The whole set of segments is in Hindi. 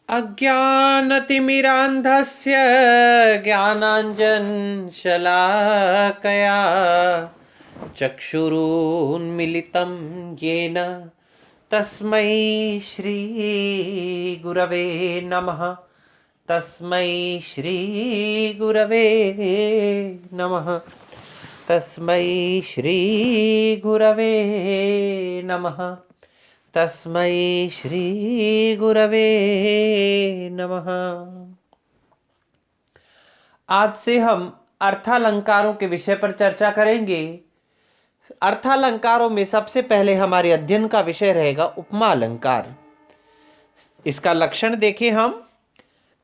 अज्ञानतिमिरान्धस्य ज्ञानाञ्जनशलाकया चक्षुरुन्मिलितं येन तस्मै श्रीगुरवे नमः। तस्मै श्रीगुरवे नमः। तस्मै श्रीगुरवे नमः। तस्मै श्री गुरवे नमः। आज से हम अर्थालंकारों के विषय पर चर्चा करेंगे। अर्थालंकारों में सबसे पहले हमारे अध्ययन का विषय रहेगा उपमा अलंकार। इसका लक्षण देखें हम।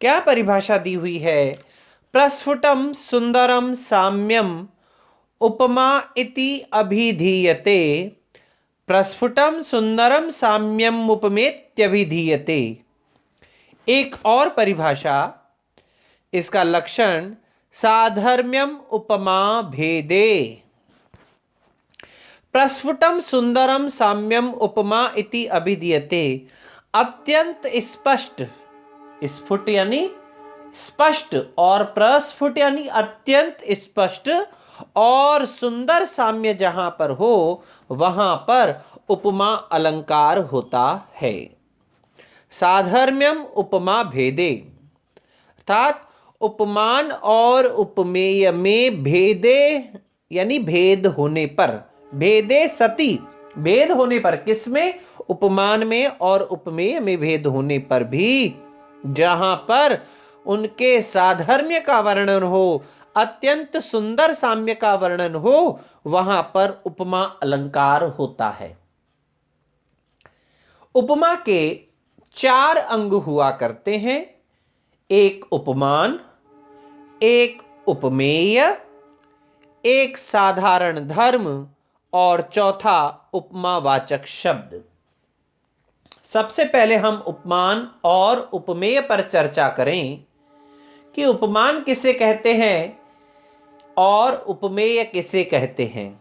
क्या परिभाषा दी हुई है? प्रस्फुटम सुंदरम साम्यम उपमा इति अभिधीयते। प्रस्फुटम सुंदरम साम्यम उपमेत्यभिधीयते। एक और परिभाषा, इसका लक्षण साधर्म्यम उपमा भेदे। प्रस्फुटम सुंदरम साम्यम उपमा इति अभिधीयते। अत्यंत स्पष्ट, स्फुट यानी स्पष्ट और प्रस्फुट यानी अत्यंत स्पष्ट और सुंदर साम्य जहां पर हो वहां पर उपमा अलंकार होता है। साधर्म्यम उपमा भेदे अर्थात उपमान और उपमेय में भेदे यानी भेद होने पर, भेदे सति भेद होने पर, किसमें? उपमान में और उपमेय में भेद होने पर भी जहां पर उनके साधर्म्य का वर्णन हो, अत्यंत सुंदर साम्य का वर्णन हो, वहां पर उपमा अलंकार होता है। उपमा के 4 अंग हुआ करते हैं। एक उपमान, एक उपमेय, एक साधारण धर्म और चौथा उपमावाचक शब्द। सबसे पहले हम उपमान और उपमेय पर चर्चा करें कि उपमान किसे कहते हैं और उपमेय किसे कहते हैं।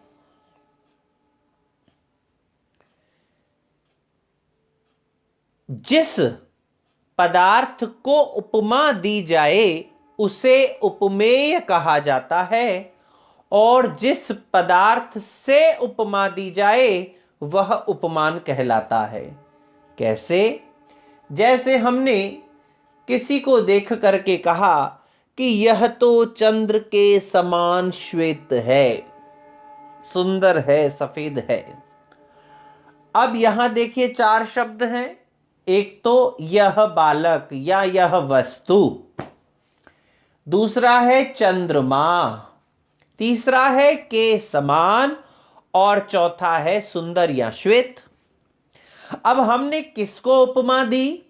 जिस पदार्थ को उपमा दी जाए उसे उपमेय कहा जाता है और जिस पदार्थ से उपमा दी जाए वह उपमान कहलाता है। कैसे? जैसे हमने किसी को देख करके कहा कि यह तो चंद्र के समान श्वेत है, सुंदर है, सफेद है। अब यहां देखिए 4 शब्द हैं। एक तो यह बालक या यह वस्तु, दूसरा है चंद्रमा, तीसरा है के समान और चौथा है सुंदर या श्वेत। अब हमने किसको उपमा दी?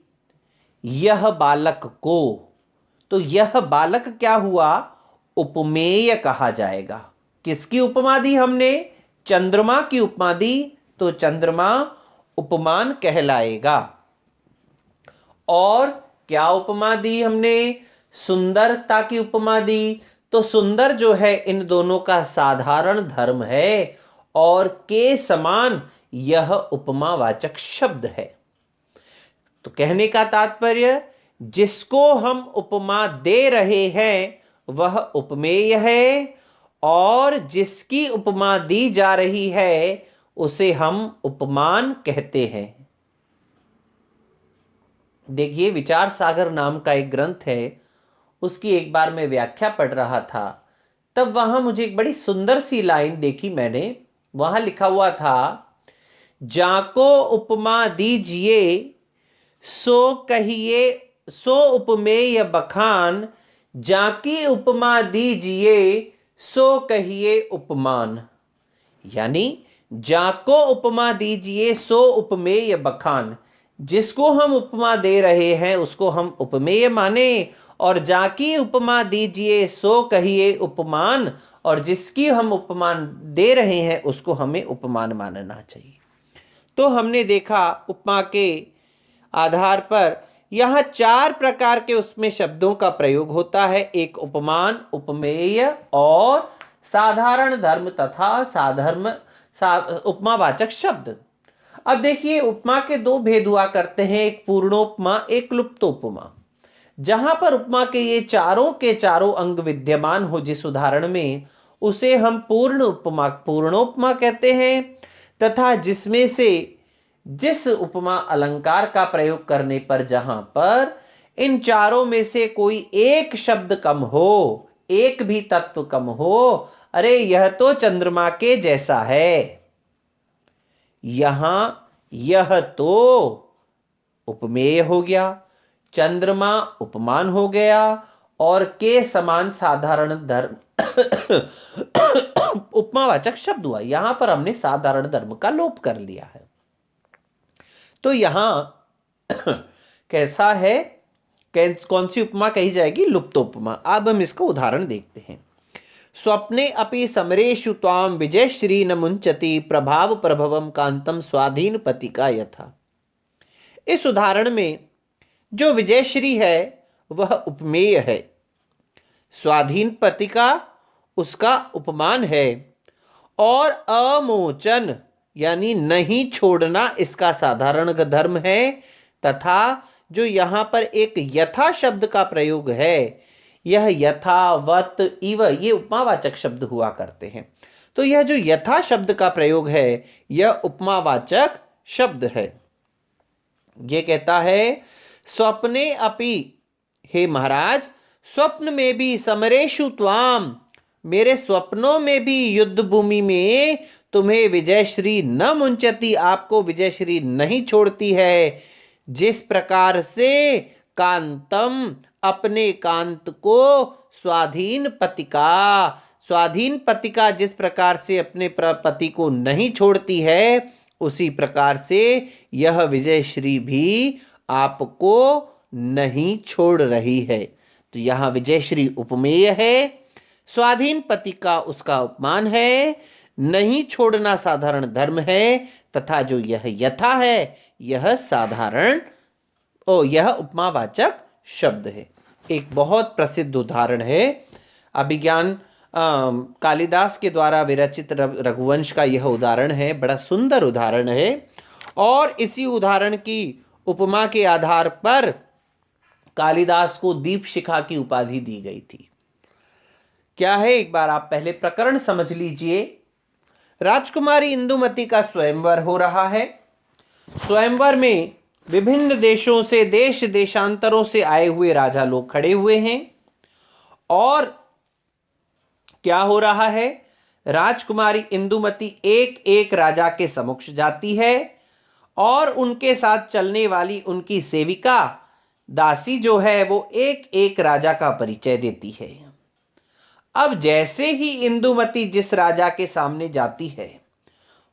यह बालक को। तो यह बालक क्या हुआ? उपमेय कहा जाएगा। किसकी उपमा दी हमने? चंद्रमा की उपमा दी, तो चंद्रमा उपमान कहलाएगा। और क्या उपमा दी हमने? सुंदरता की उपमा दी, तो सुंदर जो है इन दोनों का साधारण धर्म है और के समान यह उपमावाचक शब्द है। तो कहने का तात्पर्य, जिसको हम उपमा दे रहे हैं वह उपमेय है और जिसकी उपमा दी जा रही है उसे हम उपमान कहते हैं। देखिए, विचार सागर नाम का एक ग्रंथ है, उसकी एक बार मैं व्याख्या पढ़ रहा था, तब वहां मुझे एक बड़ी सुंदर सी लाइन देखी मैंने। वहां लिखा हुआ था, जाको उपमा दीजिए सो कहिए सो उपमेय बखान, जाकी उपमा दीजिए सो कहिए उपमान। यानी जाको उपमा दीजिए सो उपमेय बखान, जिसको हम उपमा दे रहे हैं उसको हम उपमेय माने और जाकी उपमा दीजिए सो कहिए उपमान, और जिसकी हम उपमान दे रहे हैं उसको हमें उपमान मानना चाहिए। तो हमने देखा उपमा के आधार पर यहां 4 प्रकार के उसमें शब्दों का प्रयोग होता है। एक उपमान, उपमेय और साधारण धर्म तथा उपमावाचक शब्द। अब देखिए, उपमा के दो भेद हुआ करते हैं, एक पूर्णोपमा, एक लुप्तोपमा। जहां पर उपमा के चारों अंग विद्यमान हो जिस उदाहरण में, उसे हम पूर्णोपमा कहते हैं। तथा जिसमें से जिस उपमा अलंकार का प्रयोग करने पर जहां पर इन चारों में से कोई एक शब्द कम हो, एक भी तत्व कम हो, अरे यह तो चंद्रमा के जैसा है, यहां यह तो उपमेय हो गया, चंद्रमा उपमान हो गया, और के समान साधारण धर्म उपमावाचक शब्द हुआ। यहां पर हमने साधारण धर्म का लोप कर लिया है। तो यहां कैसा है, कौन सी उपमा कही जाएगी? लुप्तोपमा। अब हम इसका उदाहरण देखते हैं। स्वप्ने अपि समरेषु त्वाम विजयश्री न मुंचति प्रभाव प्रभवम कांतम स्वाधीन पतिका यथा। इस उदाहरण में जो विजयश्री है वह उपमेय है, स्वाधीन पतिका उसका उपमान है, और अमोचन यानी नहीं छोड़ना इसका साधारण धर्म है। तथा जो यहां पर एक यथा शब्द का प्रयोग है, यह यथावत इव, ये उपमावाचक शब्द हुआ करते हैं। तो यह जो यथा शब्द का प्रयोग है यह उपमावाचक शब्द है। ये कहता है स्वप्ने अपि, हे महाराज स्वप्न में भी, समरेशु त्वाम, मेरे स्वप्नों में भी, युद्ध भूमि में तुम्हें विजयश्री न मुंचती, आपको विजयश्री नहीं छोड़ती है। जिस प्रकार से कांतम, अपने कांत को, स्वाधीन पतिका, स्वाधीन पतिका जिस प्रकार से अपने पति को नहीं छोड़ती है, उसी प्रकार से यह विजयश्री भी आपको नहीं छोड़ रही है। तो यहां विजयश्री उपमेय है, स्वाधीन पतिका उसका उपमान है, नहीं छोड़ना साधारण धर्म है, तथा जो यह यथा है यह साधारण यह उपमावाचक शब्द है। एक बहुत प्रसिद्ध उदाहरण है, अभिज्ञान कालिदास के द्वारा विरचित रघुवंश का यह उदाहरण है, बड़ा सुंदर उदाहरण है। और इसी उदाहरण की उपमा के आधार पर कालिदास को दीप शिखा की उपाधि दी गई थी। क्या है, एक बार आप पहले प्रकरण समझ लीजिए। राजकुमारी इंदुमती का स्वयंवर हो रहा है। स्वयंवर में विभिन्न देशों से, देश देशांतरों से आए हुए राजा लोग खड़े हुए हैं। और क्या हो रहा है, राजकुमारी इंदुमती एक एक राजा के समक्ष जाती है और उनके साथ चलने वाली उनकी सेविका दासी जो है वो एक एक राजा का परिचय देती है। अब जैसे ही इंदुमती जिस राजा के सामने जाती है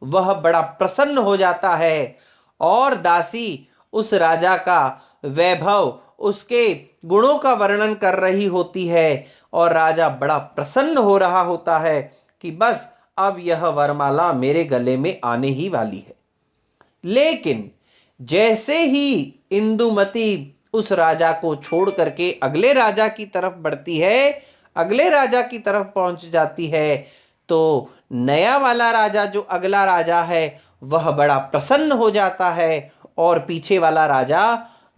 वह बड़ा प्रसन्न हो जाता है और दासी उस राजा का वैभव, उसके गुणों का वर्णन कर रही होती है और राजा बड़ा प्रसन्न हो रहा होता है कि बस अब यह वरमाला मेरे गले में आने ही वाली है। लेकिन जैसे ही इंदुमती उस राजा को छोड़ करके अगले राजा की तरफ बढ़ती है, अगले राजा की तरफ पहुंच जाती है, तो नया वाला राजा जो अगला राजा है वह बड़ा प्रसन्न हो जाता है और पीछे वाला राजा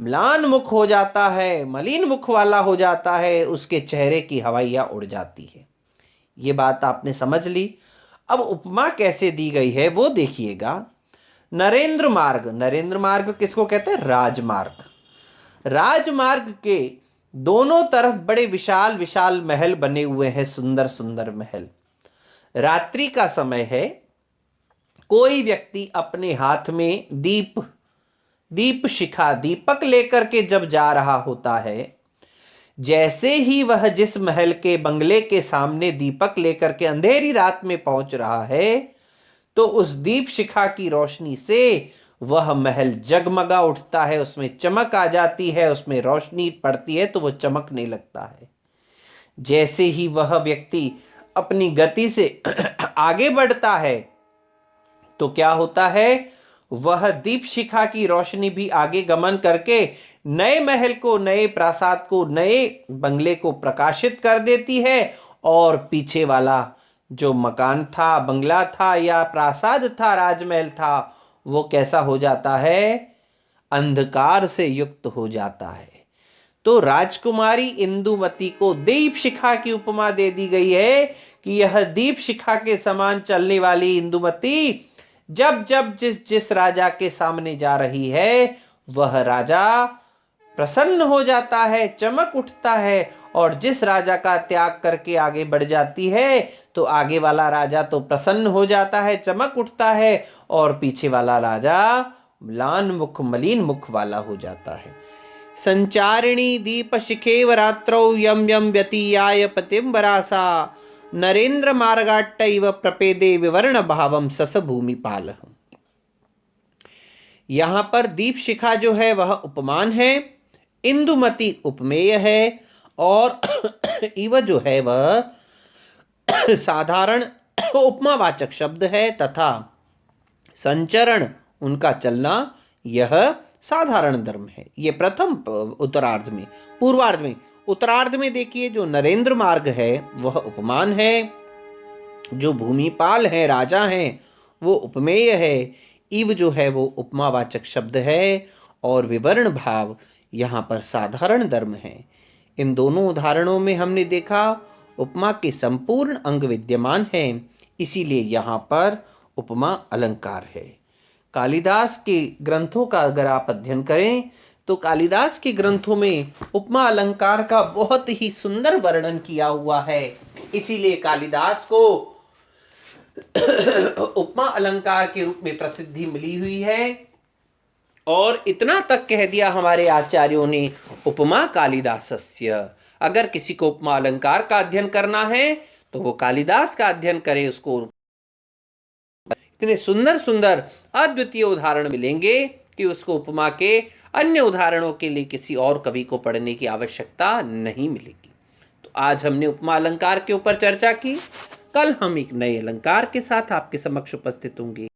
म्लान मुख हो जाता है, मलिन मुख वाला हो जाता है, उसके चेहरे की हवाइयाँ उड़ जाती है। ये बात आपने समझ ली। अब उपमा कैसे दी गई है वो देखिएगा। नरेंद्र मार्ग, नरेंद्र मार्ग किसको कहते हैं? राजमार्ग। राजमार्ग के दोनों तरफ बड़े विशाल विशाल महल बने हुए हैं, सुंदर सुंदर महल। रात्रि का समय है, कोई व्यक्ति अपने हाथ में दीप शिखा, दीपक लेकर के जब जा रहा होता है, जैसे ही वह जिस महल के बंगले के सामने दीपक लेकर के अंधेरी रात में पहुंच रहा है, तो उस दीप शिखा की रोशनी से वह महल जगमगा उठता है, उसमें चमक आ जाती है, उसमें रोशनी पड़ती है तो वह चमकने लगता है। जैसे ही वह व्यक्ति अपनी गति से आगे बढ़ता है तो क्या होता है, वह दीप शिखा की रोशनी भी आगे गमन करके नए महल को, नए प्रासाद को, नए बंगले को प्रकाशित कर देती है और पीछे वाला जो मकान था, बंगला था या प्रासाद था, राजमहल था, वो कैसा हो जाता है? अंधकार से युक्त हो जाता है। तो राजकुमारी इंदुमती को दीप शिखा की उपमा दे दी गई है कि यह दीप शिखा के समान चलने वाली इंदुमती जब जब जिस जिस राजा के सामने जा रही है, वह राजा प्रसन्न हो जाता है, चमक उठता है, और जिस राजा का त्याग करके आगे बढ़ जाती है तो आगे वाला राजा तो प्रसन्न हो जाता है, चमक उठता है, और पीछे वाला राजा म्लान मुख मलिन मुख वाला हो जाता है। संचारिणी दीप शिखेव रात्रौ यम यम व्यतीयाय पतिंबरासा नरेंद्र मार्गाट्टैव प्रपेदे विवर्ण भावम सस भूमिपाल। यहां पर दीप शिखा जो है वह उपमान है, इंदुमती उपमेय है, और इव जो है वह साधारण उपमावाचक शब्द है, तथा संचरण उनका चलना यह साधारण धर्म है। ये प्रथम उत्तरार्ध में। पूर्वार्ध में, उत्तरार्ध में देखिए जो नरेंद्र मार्ग है वह उपमान है, जो भूमिपाल है, राजा हैं, वो उपमेय है, इव जो है वो उपमावाचक शब्द है, और विवरण भाव यहाँ पर साधारण धर्म है। इन दोनों उदाहरणों में हमने देखा उपमा के संपूर्ण अंग विद्यमान हैं, इसीलिए यहाँ पर उपमा अलंकार है। कालिदास के ग्रंथों का अगर आप अध्ययन करें तो कालिदास के ग्रंथों में उपमा अलंकार का बहुत ही सुंदर वर्णन किया हुआ है, इसीलिए कालिदास को उपमा अलंकार के रूप में प्रसिद्धि मिली हुई है। और इतना तक कह दिया हमारे आचार्यों ने, उपमा कालिदासस्य। अगर किसी को उपमा अलंकार का अध्ययन करना है तो वो कालिदास का अध्ययन करे, उसको इतने सुंदर सुंदर अद्वितीय उदाहरण मिलेंगे कि उसको उपमा के अन्य उदाहरणों के लिए किसी और कवि को पढ़ने की आवश्यकता नहीं मिलेगी। तो आज हमने उपमा अलंकार के ऊपर चर्चा की, कल हम एक नए अलंकार के साथ आपके समक्ष उपस्थित होंगे।